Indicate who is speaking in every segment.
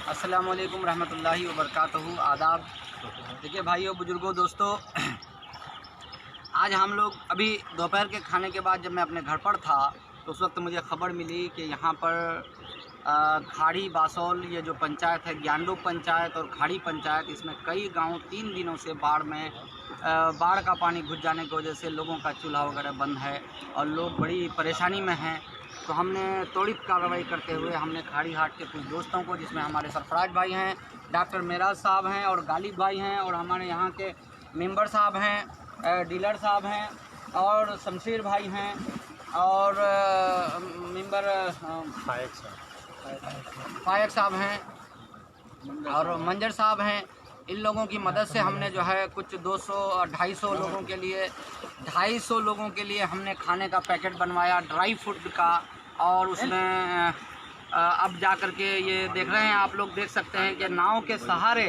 Speaker 1: अस्सलाम वालेकुम रहमतुल्लाहि व बरकातहू। आदाब। देखिए भाइयों, बुजुर्गों, दोस्तों, आज हम लोग अभी दोपहर के खाने के बाद जब मैं अपने घर पर था तो उस वक्त मुझे ख़बर मिली कि यहाँ पर खाड़ी बासौल, ये जो पंचायत है, ज्ञानडूब पंचायत और खाड़ी पंचायत, इसमें कई गांव 3 दिनों से बाढ़ का पानी घुस जाने की वजह से लोगों का चूल्हा वगैरह बंद है और लोग बड़ी परेशानी में हैं। तो हमने त्वरित कार्रवाई करते हुए हमने खाड़ी हाट के कुछ दोस्तों को, जिसमें हमारे सरफराज भाई हैं, डॉक्टर मेराज साहब हैं और गालिब भाई हैं, और हमारे यहाँ के मेंबर साहब हैं, डीलर साहब हैं, और शमशीर भाई हैं, और मेंबर फायक साहब हैं, और मंजर साहब हैं। इन लोगों की मदद से हमने जो है कुछ 200-250 लोगों के लिए हमने खाने का पैकेट बनवाया, ड्राई फूड का। और उसमें अब जा कर के ये देख रहे हैं, आप लोग देख सकते हैं कि नाव के सहारे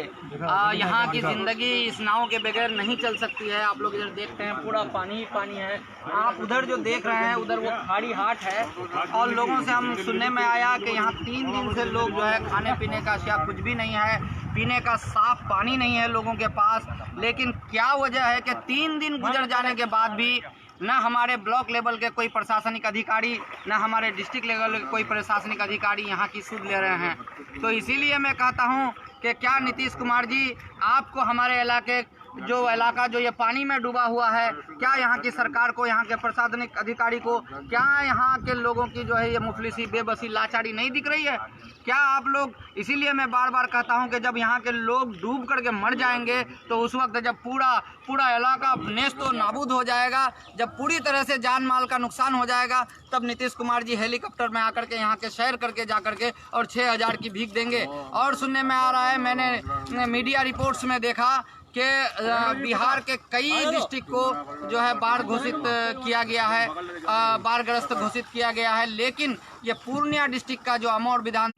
Speaker 1: यहाँ की ज़िंदगी इस नाव के बगैर नहीं चल सकती है। आप लोग इधर देखते हैं पूरा पानी ही पानी है। आप उधर जो देख रहे हैं उधर वो खाड़ी हाट है, और लोगों से हम सुनने में आया कि यहाँ 3 दिन से लोग जो है खाने पीने का अशिया कुछ भी नहीं है, पीने का साफ़ पानी नहीं है लोगों के पास। लेकिन क्या वजह है कि 3 दिन गुजर जाने के बाद भी न हमारे ब्लॉक लेवल के कोई प्रशासनिक अधिकारी, न हमारे डिस्ट्रिक्ट लेवल के कोई प्रशासनिक अधिकारी यहाँ की सुध ले रहे हैं। तो इसीलिए मैं कहता हूँ कि क्या नीतीश कुमार जी, आपको हमारे इलाके जो ये पानी में डूबा हुआ है, क्या यहाँ की सरकार को, यहाँ के प्रशासनिक अधिकारी को, क्या यहाँ के लोगों की जो है ये मुफलिसी, बेबसी, लाचारी नहीं दिख रही है? क्या आप लोग, इसीलिए मैं बार बार कहता हूँ कि जब यहाँ के लोग डूब करके मर जाएंगे तो उस वक्त जब पूरा इलाका नेस्तो नाबूद हो जाएगा, जब पूरी तरह से जान माल का नुकसान हो जाएगा, तब नीतीश कुमार जी हेलीकॉप्टर में आकर के यहाँ के सैर करके जा करके और 6000 की भीख देंगे। और सुनने में आ रहा है, मैंने मीडिया रिपोर्ट्स में देखा कि बिहार के कई डिस्ट्रिक्ट को जो है बाढ़ घोषित किया गया है, बाढ़ग्रस्त घोषित किया गया है, लेकिन ये पूर्णिया डिस्ट्रिक्ट का जो अमौर विधान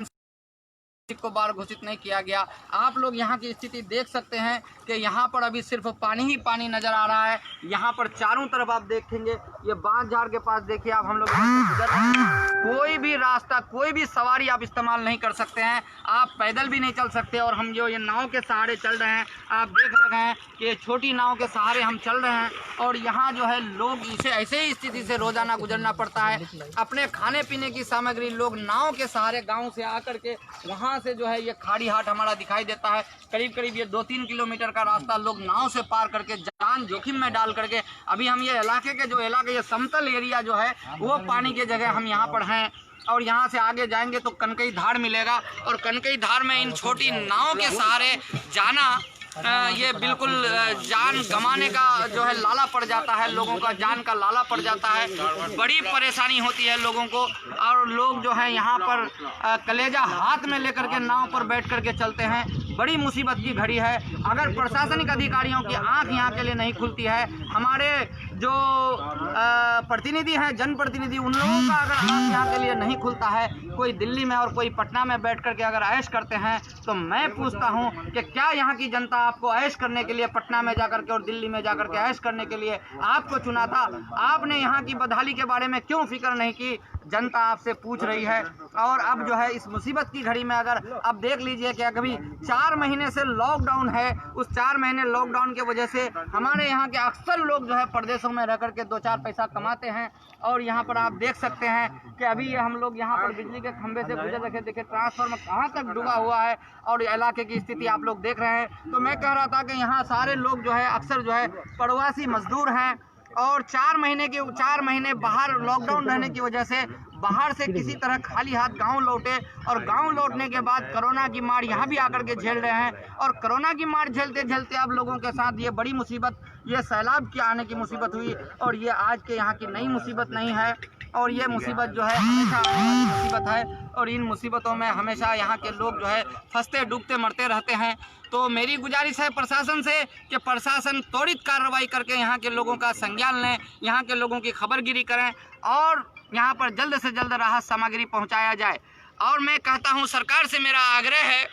Speaker 1: को बाढ़ घोषित नहीं किया गया। आप लोग यहाँ की स्थिति देख सकते हैं कि यहाँ पर अभी सिर्फ पानी ही पानी नजर आ रहा है। यहाँ पर चारों तरफ आप देखेंगे, ये बांस झाड़ के पास देखिए आप, हम लोग कोई भी रास्ता, कोई भी सवारी आप इस्तेमाल नहीं कर सकते हैं, आप पैदल भी नहीं चल सकते। और हम जो ये नाव के सहारे चल रहे हैं, आप देख रहे हैं कि ये छोटी नाव के सहारे हम चल रहे हैं, और यहाँ जो है लोग इसे ऐसे ही स्थिति से रोजाना गुजरना पड़ता है। अपने खाने पीने की सामग्री लोग नाव के सहारे गाँव से आकर के वहाँ से जो है ये खाड़ी हाट हमारा दिखाई देता है। करीब ये 2-3 किलोमीटर का रास्ता लोग नाव से पार करके जान जोखिम में डाल करके, अभी हम ये इलाके ये समतल एरिया जो है वो पानी की जगह हम यहाँ पर हैं, और यहाँ से आगे जाएंगे तो कनकई धार मिलेगा, और कनकई धार में इन छोटी नाव के सहारे जाना ये बिल्कुल जान गंवाने का जो है लाला पड़ जाता है, लोगों का जान का लाला पड़ जाता है। बड़ी परेशानी होती है लोगों को, और लोग जो है यहाँ पर कलेजा हाथ में लेकर के नाव पर बैठ करके चलते हैं। बड़ी मुसीबत की घड़ी है। अगर प्रशासनिक अधिकारियों की आंख यहाँ के लिए नहीं खुलती है, हमारे जो प्रतिनिधि हैं, जनप्रतिनिधि, उन लोगों का अगर आंख यहाँ के लिए नहीं खुलता है, कोई दिल्ली में और कोई पटना में बैठ करके अगर ऐश करते हैं, तो मैं पूछता हूँ कि क्या यहाँ की जनता आपको ऐश करने के लिए पटना में जाकर के और दिल्ली में जाकर के ऐश करने के लिए आपको चुना था? आपने यहाँ की बदहाली के बारे में क्यों फिक्र नहीं की? जनता आपसे पूछ रही है। और अब जो है इस मुसीबत की घड़ी में अगर अब देख लीजिए कि अभी 4 महीने से लॉकडाउन है, उस 4 महीने लॉकडाउन की वजह से हमारे यहाँ के अक्सर लोग जो है प्रदेशों में रह करके 2-4 पैसा कमाते हैं। और यहाँ पर आप देख सकते हैं कि अभी ये हम लोग यहाँ पर बिजली के खंभे से गुजर रखे, देखिए ट्रांसफार्मर कहाँ तक डूबा हुआ है, और इलाके की स्थिति आप लोग देख रहे हैं। तो मैं कह रहा था कि यहाँ सारे लोग जो है अक्सर जो है प्रवासी मजदूर हैं, और 4 महीने बाहर लॉकडाउन रहने की वजह से बाहर से किसी तरह खाली हाथ गांव लौटे, और गांव लौटने के बाद कोरोना की मार यहाँ भी आकर के झेल रहे हैं। और कोरोना की मार झेलते झेलते अब लोगों के साथ ये बड़ी मुसीबत, ये सैलाब की आने की मुसीबत हुई, और ये आज के यहाँ की नई मुसीबत नहीं है, और ये मुसीबत जो है हमेशा मुसीबत है, और इन मुसीबतों में हमेशा यहाँ के लोग जो है फंसते डूबते मरते रहते हैं। तो मेरी गुजारिश है प्रशासन से कि प्रशासन त्वरित कार्रवाई करके यहाँ के लोगों का संज्ञान लें, यहाँ के लोगों की खबरगिरी करें, और यहाँ पर जल्द से जल्द राहत सामग्री पहुँचाया जाए। और मैं कहता हूँ सरकार से मेरा आग्रह है,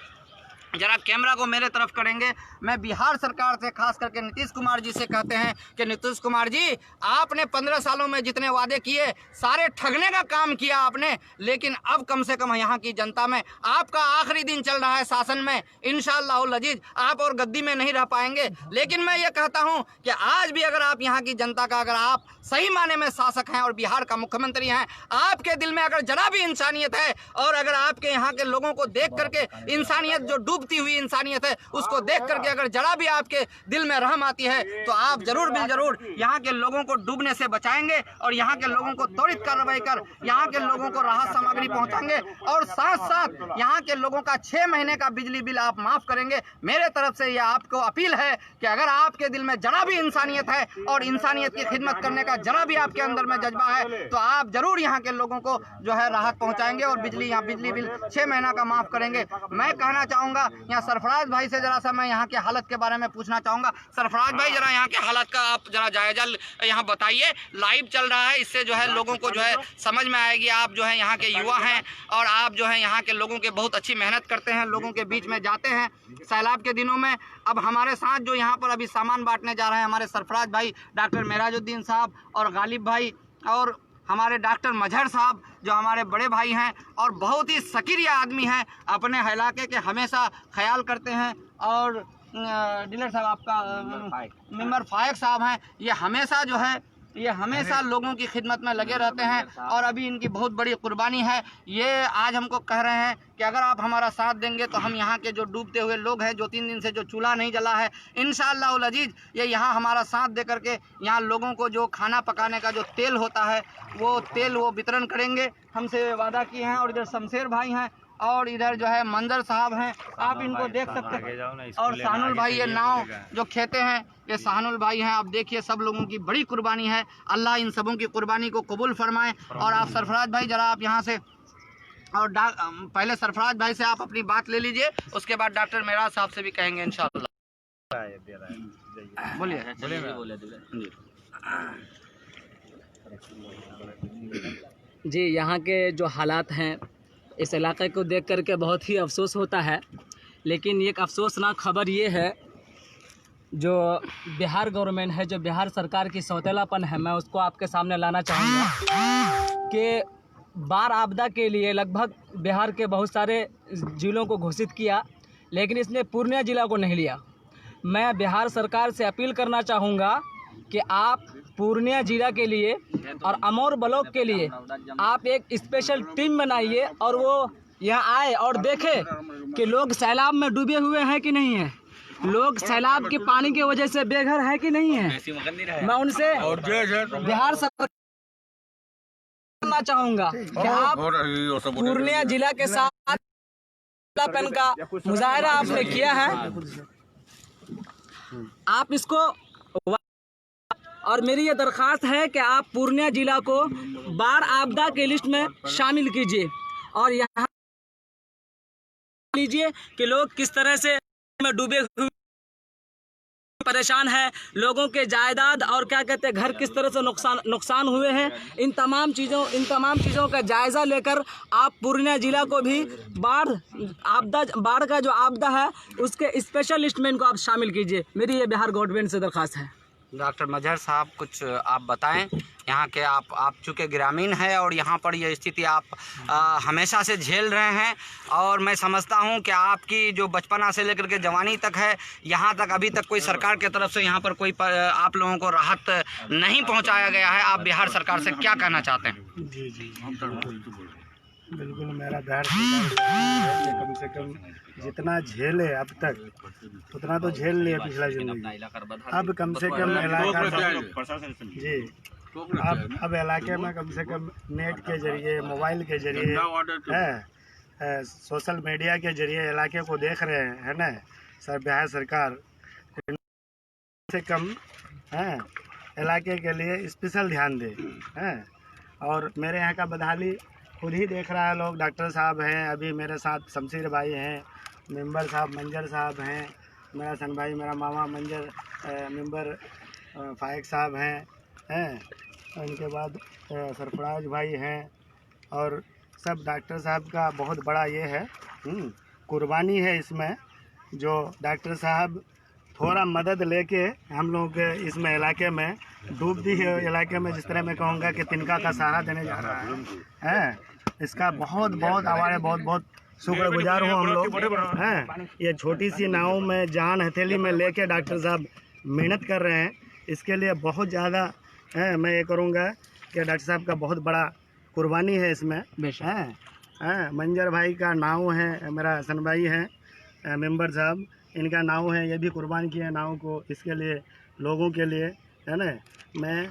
Speaker 1: जरा कैमरा को मेरे तरफ करेंगे मैं बिहार सरकार से, खास करके नीतीश कुमार जी से कहते हैं कि नीतीश कुमार जी, आपने 15 सालों में जितने वादे किए सारे ठगने का काम किया आपने, लेकिन अब कम से कम यहाँ की जनता में आपका आखिरी दिन चल रहा है शासन में, इंशाअल्लाह अजीज आप और गद्दी में नहीं रह पाएंगे। लेकिन मैं ये कहता हूँ कि आज भी अगर आप यहाँ की जनता का, अगर आप सही माने में शासक हैं और बिहार का मुख्यमंत्री हैं, आपके दिल में अगर जरा भी इंसानियत है और अगर आपके यहाँ के लोगों को देख करके इंसानियत, जो डूबती हुई इंसानियत है उसको देख करके अगर जरा भी आपके दिल में रहम आती है तो आप जरूर बिल जरूर यहाँ के लोगों को डूबने से बचाएंगे और यहाँ के लोगों को त्वरित कार्रवाई कर यहाँ के लोगों को राहत सामग्री पहुँचाएंगे और साथ साथ यहाँ के लोगों का 6 महीने का बिजली बिल आप माफ करेंगे। मेरे तरफ से यह आपको अपील है कि अगर आपके दिल में जरा भी इंसानियत है और इंसानियत की खिदमत करने का जरा भी आपके अंदर में जज्बा है तो आप जरूर यहाँ के लोगों को जो है राहत पहुँचाएंगे और बिजली बिल 6 महीना का माफ करेंगे। मैं कहना चाहूँगा यहाँ सरफराज भाई से जरा सा मैं यहाँ के हालत के बारे में पूछना चाहूँगा। सरफराज भाई, जरा यहाँ के हालत का आप जरा जायजा यहाँ बताइए, लाइव चल रहा है, इससे जो है लोगों को जो है समझ में आएगी। आप जो है यहाँ के युवा हैं और आप जो है यहाँ के लोगों के बहुत अच्छी मेहनत करते हैं, लोगों के बीच में जाते हैं सैलाब के दिनों में। अब हमारे साथ जो यहाँ पर अभी सामान बांटने जा रहे हैं हमारे सरफराज भाई, डॉक्टर मेराजुद्दीन साहब और गालिब भाई और हमारे डॉक्टर मजहर साहब जो हमारे बड़े भाई हैं और बहुत ही सक्रिय आदमी हैं, अपने इलाके के हमेशा ख्याल करते हैं। और डीलर साहब आपका मेंबर फायक साहब हैं, ये हमेशा लोगों की खिदमत में लगे रहते हैं और अभी इनकी बहुत बड़ी कुर्बानी है। ये आज हमको कह रहे हैं कि अगर आप हमारा साथ देंगे तो हम यहाँ के जो डूबते हुए लोग हैं, जो 3 दिन से जो चूल्हा नहीं जला है, इंशाअल्लाह उल अजीज ये यहाँ हमारा साथ दे करके यहाँ लोगों को जो खाना पकाने का जो तेल होता है वो तेल वो वितरण करेंगे, हमसे वादा किए हैं। और इधर शमशेर भाई हैं और इधर जो है मंजर साहब हैं, आप इनको देख सकते हैं। और सानुल भाई ये नाव जो खेते हैं ये सानुल भाई हैं। आप देखिए सब लोगों की बड़ी कुर्बानी है, अल्लाह इन सबों की कुर्बानी को कबूल फरमाए। और आप सरफराज भाई जरा आप यहाँ से और पहले सरफराज भाई से आप अपनी बात ले लीजिए, उसके बाद डॉक्टर मेराज साहब से भी कहेंगे इंशाअल्लाह। बोलिए
Speaker 2: जी। यहाँ के जो हालात हैं इस इलाके को देख करके बहुत ही अफसोस होता है, लेकिन एक अफसोसनाक खबर ये है जो बिहार गवर्नमेंट है, जो बिहार सरकार की सौतेलापन है, मैं उसको आपके सामने लाना चाहूँगा कि बाढ़ आपदा के लिए लगभग बिहार के बहुत सारे ज़िलों को घोषित किया, लेकिन इसने पूर्णिया ज़िला को नहीं लिया। मैं बिहार सरकार से अपील करना चाहूँगा कि आप पूर्णिया जिला के लिए और अमौर ब्लॉक के लिए आप एक स्पेशल टीम बनाइए और वो यहाँ आए और देखे कि लोग सैलाब में डूबे हुए हैं कि नहीं है, लोग सैलाब के पानी की वजह से बेघर है कि नहीं है। मैं उनसे बिहार सरकार करना चाहूँगा कि आप पूर्णिया जिला के साथ का मुजाहरा आपने किया है, आप इसको, और मेरी ये दरख्वास्त है कि आप पूर्णिया जिला को बाढ़ आपदा के लिस्ट में शामिल कीजिए और यहाँ लीजिए कि लोग किस तरह से में डूबे हुए परेशान हैं, लोगों के जायदाद और क्या कहते हैं घर किस तरह से नुकसान हुए हैं। इन तमाम चीज़ों का जायज़ा लेकर आप पूर्णिया जिला को भी बाढ़ का जो आपदा है उसके स्पेशल लिस्ट में इनको आप शामिल कीजिए। मेरी ये बिहार गवर्नमेंट से दरख्वास्त है।
Speaker 1: डॉक्टर मजहर साहब कुछ आप बताएं, यहाँ के आप चूँकि ग्रामीण हैं और यहाँ पर ये स्थिति आप हमेशा से झेल रहे हैं और मैं समझता हूँ कि आपकी जो बचपना से लेकर के जवानी तक है, यहाँ तक अभी तक कोई सरकार की तरफ से यहाँ पर कोई आप लोगों को राहत नहीं पहुँचाया गया है। आप बिहार सरकार से क्या कहना चाहते हैं?
Speaker 3: जी बिल्कुल मेरा बिहार सरकार कम से कम जितना झेले अब तक उतना तो झेल लिया पिछला जिंदगी, अब कम से कम इलाका जी अब इलाके में कम से कम नेट के जरिए, मोबाइल के जरिए है, सोशल मीडिया के जरिए इलाके को देख रहे हैं, है ना सर। बिहार सरकार से कम है इलाके के लिए स्पेशल ध्यान दे है। और मेरे यहाँ का बदहाली खुद ही देख रहा है लोग, डॉक्टर साहब हैं, अभी मेरे साथ शमशेर भाई हैं, मेंबर साहब मंजर साहब हैं, मेरा सन भाई मेरा मामा मंजर मेंबर फायक साहब हैं, उनके बाद सरफराज भाई हैं और सब डॉक्टर साहब का बहुत बड़ा ये है कुर्बानी है इसमें। जो डॉक्टर साहब थोड़ा मदद लेके हम लोग इसमें इलाके में डूबती है इलाके में, जिस तरह मैं कहूँगा कि तिनका का सहारा देने जा रहा है। इसका बहुत बहुत हमारे बहुत बहुत शुक्रगुजार हूँ हम लोग हैं। ये छोटी सी नाव में जान हथेली में लेके डॉक्टर साहब मेहनत कर रहे हैं। इसके लिए बहुत ज़्यादा मैं ये करूँगा कि डॉक्टर साहब का बहुत बड़ा कुर्बानी है इसमें हैं। मंजर भाई का नाव है, मेरा हसन भाई है मेंबर साहब, इनका नाव है, ये भी कुर्बान किया नाव को इसके लिए, लोगों के लिए, है ना। मैं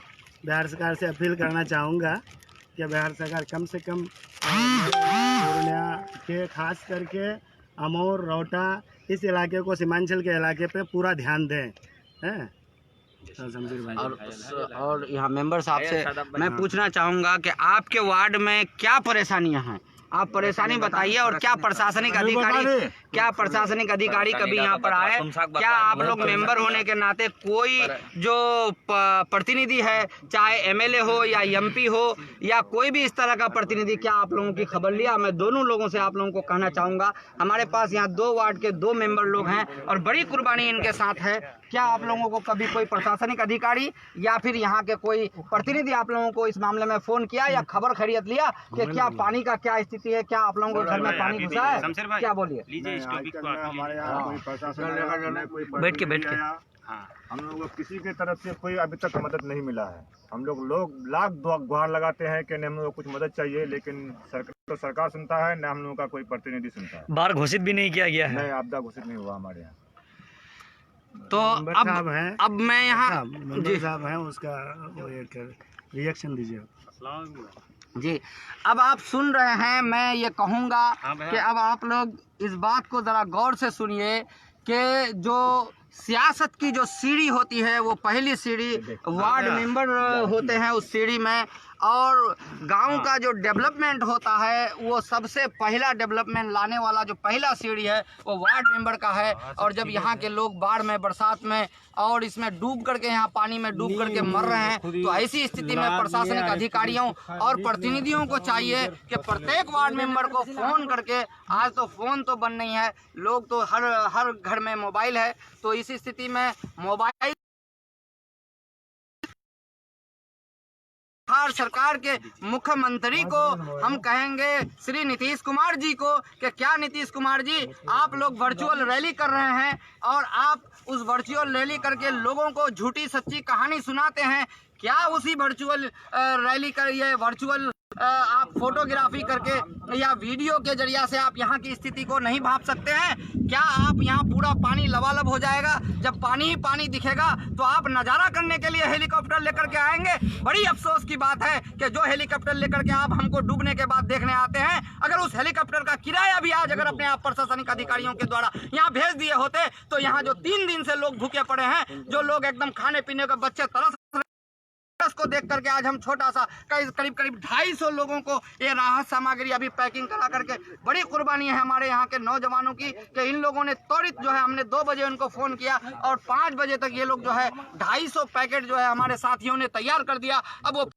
Speaker 3: बिहार सरकार से अपील करना चाहूँगा कि बिहार सरकार कम से कम पूर्णिया के खास करके अमौर रौटा इस इलाके को, सीमांचल के इलाके पे पूरा ध्यान दें, हैं।
Speaker 1: और यहाँ मेंबर साहब से मैं पूछना चाहूँगा कि आपके वार्ड में क्या परेशानियाँ हैं, आप परेशानी बताइए। और क्या प्रशासनिक अधिकारी कभी यहाँ पर आए? क्या आप लोग मेंबर होने के नाते कोई जो प्रतिनिधि है, चाहे एमएलए हो या एमपी हो या कोई भी इस तरह का प्रतिनिधि, क्या आप लोगों की खबर लिया? मैं दोनों लोगों से आप लोगों को कहना चाहूँगा, हमारे पास यहाँ 2 वार्ड के 2 मेंबर लोग हैं और बड़ी कुर्बानी इनके साथ है। क्या आप लोगों को कभी कोई प्रशासनिक अधिकारी या फिर यहाँ के कोई प्रतिनिधि आप लोगों को इस मामले में फ़ोन किया या खबर खैरियत लिया कि क्या पानी का क्या स्थिति है, क्या आप लोगों के घर में पानी घुसा है? क्या बोलिए?
Speaker 3: हमारे यहाँ कोई प्रशासन
Speaker 2: बैठ के
Speaker 3: हम लोगों को किसी की तरफ से कोई अभी तक मदद नहीं मिला है। हम लोग लाख गुहार लगाते हैं कि हम लोग को कुछ मदद चाहिए, लेकिन सरकार सुनता है, न हम लोगों का कोई प्रतिनिधि सुनता है।
Speaker 2: बाहर घोषित भी नहीं किया गया है,
Speaker 3: नहीं आपदा घोषित नहीं हुआ हमारे यहाँ।
Speaker 1: तो अब मैं यहाँ
Speaker 3: जी साहब हैं, उसका रिएक्शन दीजिए
Speaker 1: जी। अब आप सुन रहे हैं, मैं ये कहूँगा कि अब आप लोग इस बात को ज़रा गौर से सुनिए कि जो सियासत की जो सीढ़ी होती है, वो पहली सीढ़ी वार्ड मेंबर होते हैं उस सीढ़ी में, और गांव का जो डेवलपमेंट होता है वो सबसे पहला डेवलपमेंट लाने वाला जो पहला सीढ़ी है वो वार्ड मेंबर का है। और जब यहाँ के लोग बाढ़ में, बरसात में और इसमें डूब करके, यहाँ पानी में डूब करके मर रहे हैं, तो ऐसी स्थिति में प्रशासनिक अधिकारियों और प्रतिनिधियों को चाहिए कि प्रत्येक वार्ड मेंबर को फ़ोन करके, आज तो फ़ोन तो बंद नहीं है, लोग तो हर घर में मोबाइल है, तो इस स्थिति में मोबाइल बिहार सरकार के मुख्यमंत्री को हम कहेंगे, श्री नीतीश कुमार जी को, कि क्या नीतीश कुमार जी, आप लोग वर्चुअल रैली कर रहे हैं और आप उस वर्चुअल रैली करके लोगों को झूठी सच्ची कहानी सुनाते हैं। क्या उसी वर्चुअल रैली कर, ये वर्चुअल आप फोटोग्राफी करके या वीडियो के जरिया से आप यहाँ की स्थिति को नहीं भाप सकते हैं? क्या आप यहाँ पूरा पानी लबालब हो जाएगा, जब पानी ही पानी दिखेगा तो आप नज़ारा करने के लिए हेलीकॉप्टर लेकर के आएंगे? बड़ी अफसोस की बात है कि जो हेलीकॉप्टर लेकर के आप हमको डूबने के बाद देखने आते हैं, अगर उस हेलीकॉप्टर का किराया भी आज अगर अपने आप प्रशासनिक अधिकारियों के द्वारा यहाँ भेज दिए होते, तो यहाँ जो 3 दिन से लोग भूखे पड़े हैं, जो लोग एकदम खाने पीने का बच्चे तरस को देख करके, आज हम छोटा सा करीब 250 लोगों को ये राहत सामग्री अभी पैकिंग करा करके, बड़ी कुर्बानी है हमारे यहाँ के नौजवानों की कि इन लोगों ने त्वरित जो है, हमने 2 बजे उनको फ़ोन किया और 5 बजे तक ये लोग जो है 250 पैकेट जो है हमारे साथियों ने तैयार कर दिया। अब वो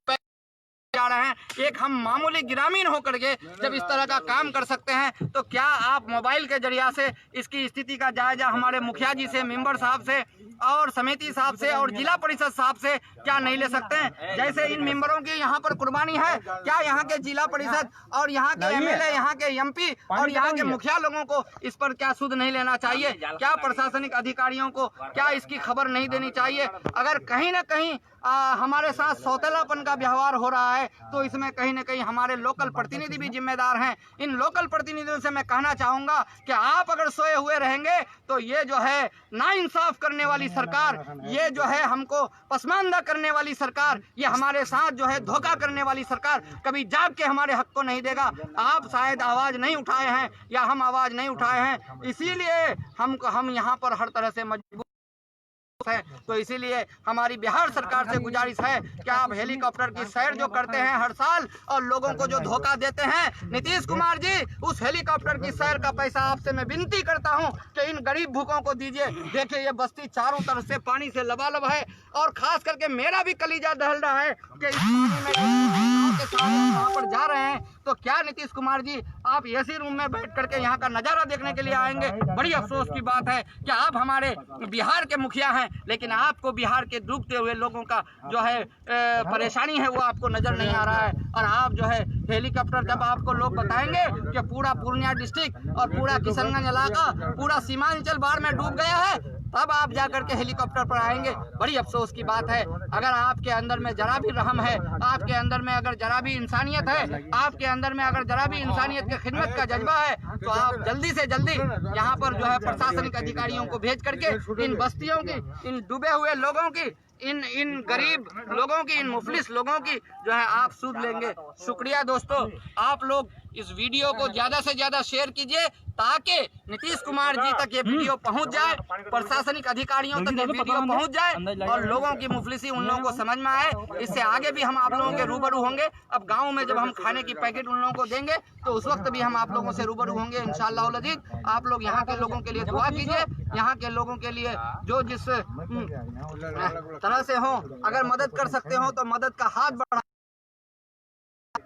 Speaker 1: जा रहे हैं। एक हम मामूली ग्रामीण होकर के जब इस तरह का काम कर सकते हैं, तो क्या आप मोबाइल के जरिया से इसकी स्थिति का जायजा हमारे मुखिया जी से, मेंबर साहब से और समिति साहब से और जिला परिषद साहब से क्या नहीं ले सकते हैं? जैसे इन मेंबरों की यहाँ पर कुर्बानी है, क्या यहाँ के जिला परिषद और यहाँ के एमएलए, यहाँ के एमपी और यहाँ के मुखिया लोगों को इस पर क्या सुध नहीं लेना चाहिए? क्या प्रशासनिक अधिकारियों को क्या इसकी खबर नहीं देनी चाहिए? अगर कहीं ना कहीं हमारे साथ सौतेलापन का व्यवहार हो रहा है, तो इसमें कहीं ना कहीं हमारे लोकल प्रतिनिधि भी जिम्मेदार हैं। इन लोकल प्रतिनिधियों से मैं कहना चाहूँगा कि आप अगर सोए हुए रहेंगे तो ये जो है नाइंसाफ करने वाली सरकार, ये जो है हमको पसमानदा करने वाली सरकार, ये हमारे साथ जो है धोखा करने वाली सरकार कभी जाग के हमारे हक को नहीं देगा। आप शायद आवाज़ नहीं उठाए हैं या हम आवाज़ नहीं उठाए हैं, इसीलिए हम यहाँ पर हर तरह से मजबूर है। तो इसीलिए हमारी बिहार सरकार से गुजारिश है कि आप हेलीकॉप्टर की सैर जो करते हैं हर साल और लोगों को जो धोखा देते हैं, नीतीश कुमार जी, उस हेलीकॉप्टर की सैर का पैसा आपसे मैं विनती करता हूं कि इन गरीब भूखों को दीजिए। देखिए ये बस्ती चारों तरफ से पानी से लबालब है और खास करके मेरा भी कलीजा दहल रहा है कि इस पानी में के साथ हम वहाँ पर जा रहे हैं, तो क्या नीतीश कुमार जी आप एसी रूम में बैठ करके यहाँ का नज़ारा देखने के लिए आएंगे? बड़ी अफसोस की बात है कि आप हमारे बिहार के मुखिया हैं, लेकिन आपको बिहार के डूबते हुए लोगों का जो है परेशानी है वो आपको नज़र नहीं आ रहा है। और आप जो है हेलीकॉप्टर, जब आपको लोग बताएंगे कि पूरा पूर्णिया डिस्ट्रिक्ट और पूरा किशनगंज इलाका, पूरा सीमांचल बाढ़ में डूब गया है, तब आप जाकर के हेलीकॉप्टर पर आएंगे। बड़ी अफसोस की बात है। अगर आपके अंदर में जरा भी रहम है, आपके अंदर में अगर जरा भी इंसानियत है, आपके अंदर में अगर जरा भी इंसानियत की खिदमत का जज्बा है, तो आप जल्दी से जल्दी यहाँ पर जो है प्रशासनिक अधिकारियों को भेज करके इन बस्तियों की, इन डूबे हुए लोगों की, इन गरीब लोगों की, इन मुफलिस लोगों की जो है आप सूद लेंगे। शुक्रिया दोस्तों, आप लोग इस वीडियो को ज़्यादा से ज़्यादा शेयर कीजिए ताकि नीतीश कुमार जी तक ये वीडियो पहुंच जाए, प्रशासनिक अधिकारियों तक ये वीडियो पहुंच जाए और लोगों की मुफलिसी उन लोगों को समझ में आए। इससे आगे भी हम आप लोगों के रूबरू होंगे। अब गाँव में जब हम खाने की पैकेट उन लोगों को देंगे तो उस वक्त भी हम आप लोगों से रूबरू होंगे इंशाअल्लाह उल अज़ीज़। आप लोग यहाँ के लोगों के लिए दुआ कीजिए, यहाँ के लोगों के लिए जो जिस तरह से हो, अगर मदद कर सकते हो तो मदद का हाथ बढ़ा।